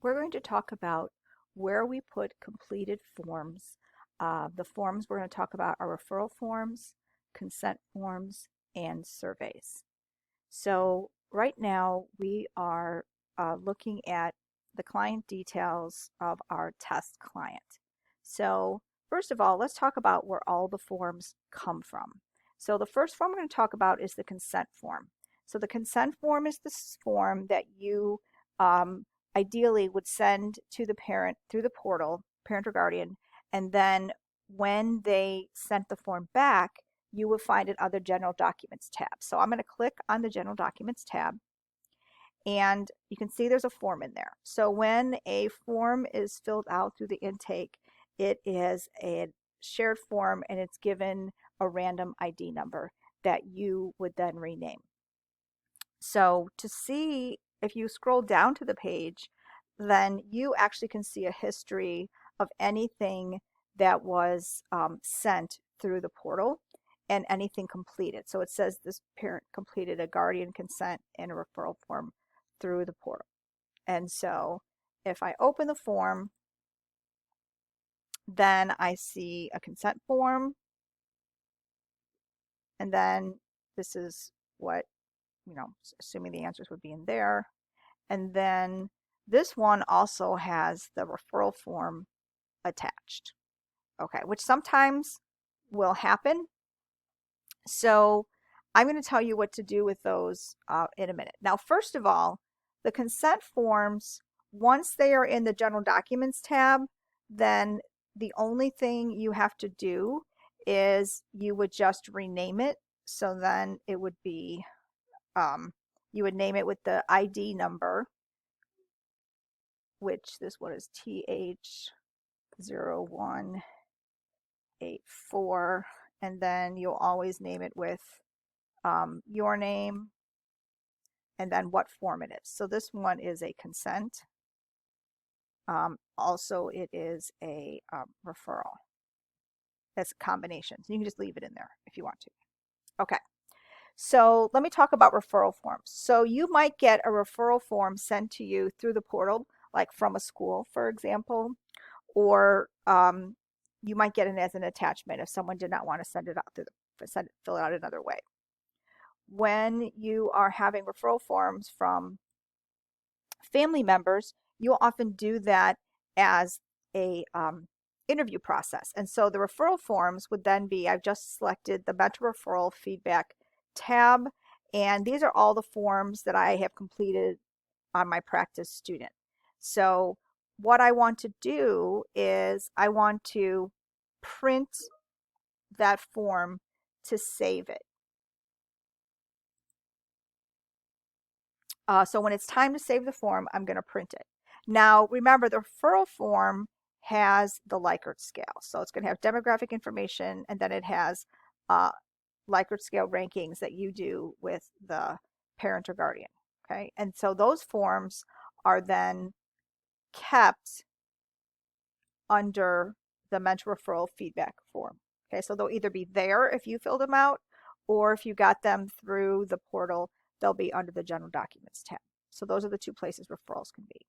We're going to talk about where we put completed forms. The forms we're going to talk about are referral forms, consent forms, and surveys. So right now we are looking at the client details of our test client. So first of all, let's talk about where all the forms come from. So the first form we're going to talk about is the consent form. So the consent form is this form that you um, ideally would send to the parent through the portal, parent or guardian, and then when they sent the form back, you will find it under General Documents tab. So I'm going to click on the General Documents tab, and you can see there's a form in there. So when a form is filled out through the intake, it is a shared form and it's given a random ID number that you would then rename. So to see, if you scroll down to the page, then you actually can see a history of anything that was sent through the portal and anything completed. So it says this parent completed a guardian consent and a referral form through the portal. And so if I open the form, then I see a consent form, and then this is what, assuming the answers would be in there. And then this one also has the referral form attached. Okay, which sometimes will happen. So I'm going to tell you what to do with those in a minute. Now, first of all, the consent forms, once they are in the General Documents tab, then the only thing you have to do is you would just rename it. So then it would be, you would name it with the ID number, which this one is TH0184, and then you'll always name it with your name and then what form it is. So this one is a consent. Also, it is a referral. That's a combination. So you can just leave it in there if you want to. Okay. So let me talk about referral forms. So you might get a referral form sent to you through the portal, like from a school, for example, or you might get it as an attachment if someone did not want to send it out fill it out another way. When you are having referral forms from family members, you'll often do that as a interview process. And so the referral forms would then be, I've just selected the mentor referral feedback tab, and these are all the forms that I have completed on my practice student. So what I want to do is I want to print that form to save it. So when it's time to save the form, I'm going to print it. Now, remember, the referral form has the Likert scale. So it's going to have demographic information, and then it has Likert scale rankings that you do with the parent or guardian. Okay, and so those forms are then kept under the mentor referral feedback form. Okay, so they'll either be there if you fill them out, or if you got them through the portal, they'll be under the General Documents tab. So those are the two places referrals can be.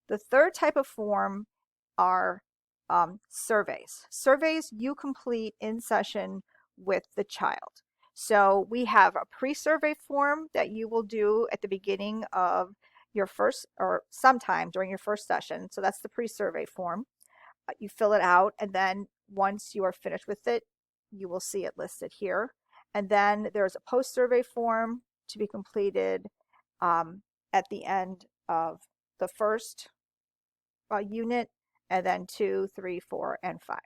The third type of form are surveys. Surveys you complete in session with the child. So we have a pre-survey form that you will do at the beginning of your first, or sometime during your first session. So that's the pre-survey form. You fill it out, and then once you are finished with it, you will see it listed here. And then there's a post-survey form to be completed at the end of the first unit, and then 2, 3, 4, and 5.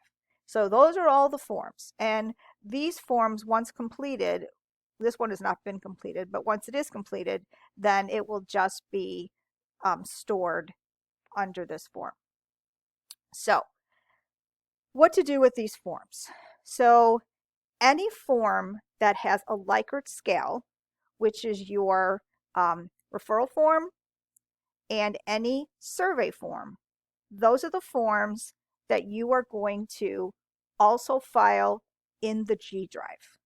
So those are all the forms. And these forms, once completed, this one has not been completed, but once it is completed, then it will just be stored under this form. So what to do with these forms? So any form that has a Likert scale, which is your referral form, and any survey form, those are the forms that you are going to also file in the G drive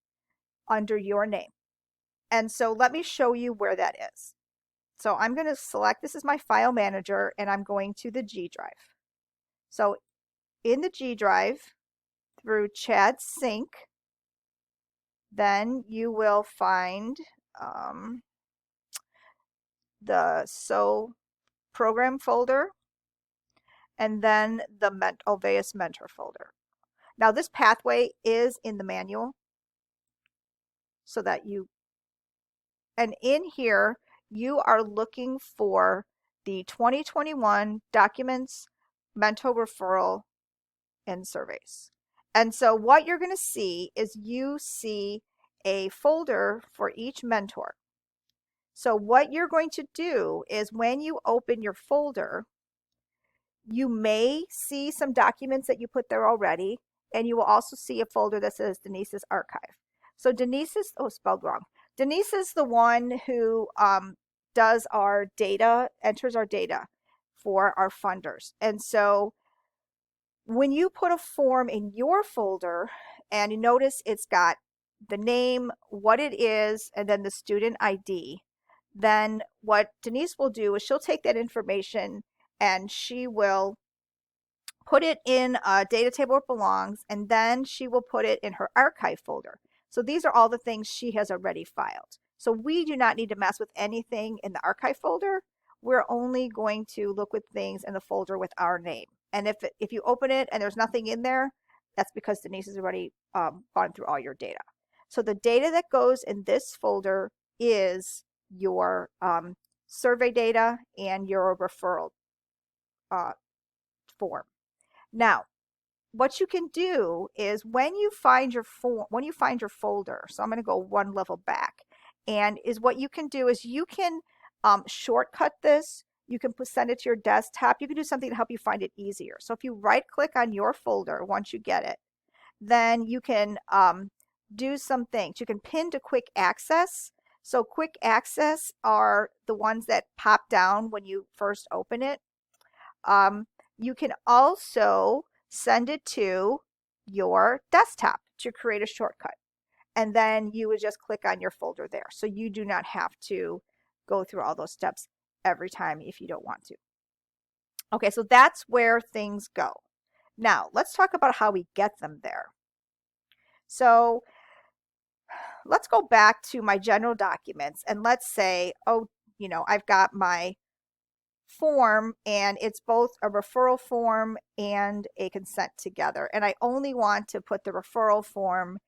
under your name. And so let me show you where that is. So I'm going to select, this is my file manager, and I'm going to the G drive. So in the G drive, through Chad Sync, then you will find the program folder, and then the Alveus mentor folder. Now this pathway is in the manual, so that and in here, you are looking for the 2021 documents, mentor referral, and surveys. And so what you're going to see is you see a folder for each mentor. So what you're going to do is when you open your folder, you may see some documents that you put there already, and you will also see a folder that says Denise's archive. So Denise is, oh, spelled wrong. Denise is the one who does our data, enters our data for our funders. And so when you put a form in your folder, and you notice it's got the name, what it is, and then the student ID, then what Denise will do is she'll take that information and she will put it in a data table where it belongs, and then she will put it in her archive folder. So these are all the things she has already filed. So we do not need to mess with anything in the archive folder. We're only going to look with things in the folder with our name. And if you open it and there's nothing in there, that's because Denise has already gone through all your data. So the data that goes in this folder is your survey data and your referral form. Now, what you can do is when you find your folder, so I'm going to go one level back, and is what you can do is you can shortcut this. You can send it to your desktop. You can do something to help you find it easier. So if you right click on your folder once you get it, then you can do some things. You can pin to quick access. So quick access are the ones that pop down when you first open it. You can also send it to your desktop to create a shortcut. And then you would just click on your folder there. So you do not have to go through all those steps every time if you don't want to. Okay, so that's where things go. Now, let's talk about how we get them there. So let's go back to my general documents, and let's say, oh, I've got my form, and it's both a referral form and a consent together, and I only want to put the referral form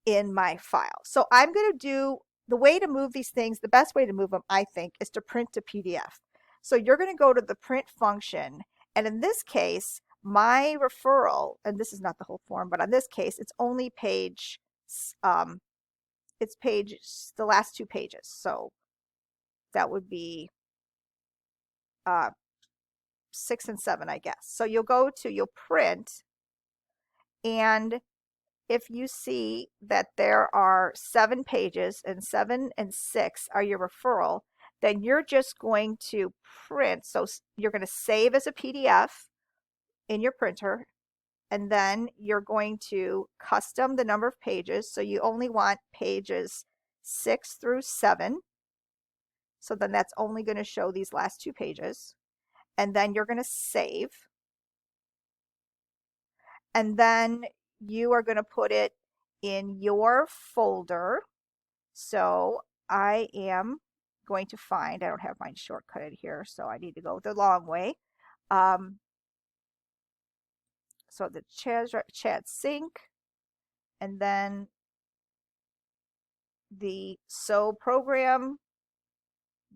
in my file. So I'm going to do the way to move these things. The best way to move them, I think, is to print to PDF. So you're going to go to the print function, and in this case, my referral, and this is not the whole form, but in this case, it's only the last 2 pages. So that would be 6 and 7, I guess. So you'll print, and if you see that there are 7 pages and 7 and 6 are your referral, then you're just going to print. So you're going to save as a PDF in your printer, and then you're going to custom the number of pages. So you only want pages 6 through 7. So then that's only going to show these last 2 pages. And then you're going to save. And then you are going to put it in your folder. So I am going to find, I don't have mine shortcutted here, so I need to go the long way. So the chat sync, and then the program,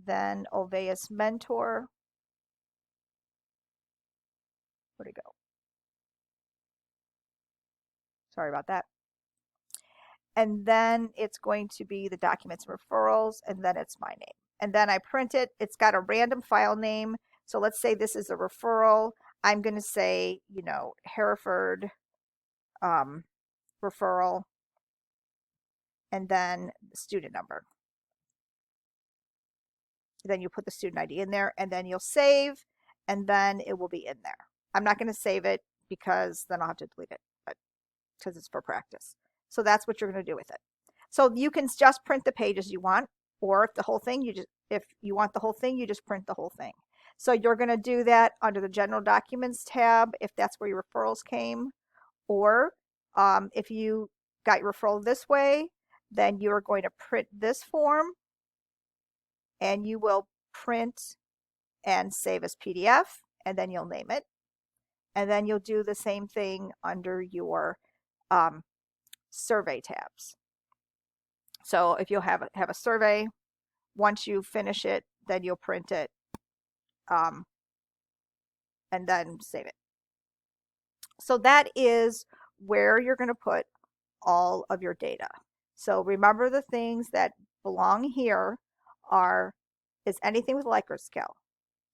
then Alveus mentor. Where'd it go? Sorry about that. And then it's going to be the documents and referrals, and then it's my name. And then I print it. It's got a random file name. So let's say this is a referral. I'm going to say, Hereford referral, and then the student number. Then you put the student ID in there, and then you'll save, and then it will be in there. I'm not going to save it because then I'll have to delete it, but because it's for practice. So that's what you're going to do with it. So you can just print the pages you want, or if the whole thing, If you want the whole thing, you just print the whole thing. So you're going to do that under the General Documents tab if that's where your referrals came. Or if you got your referral this way, then you're going to print this form and you will print and save as PDF, and then you'll name it. And then you'll do the same thing under your survey tabs. So if you'll have a survey, once you finish it, then you'll print it and then save it. So that is where you're going to put all of your data. So remember the things that belong here is anything with Likert scale,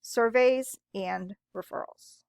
surveys, and referrals.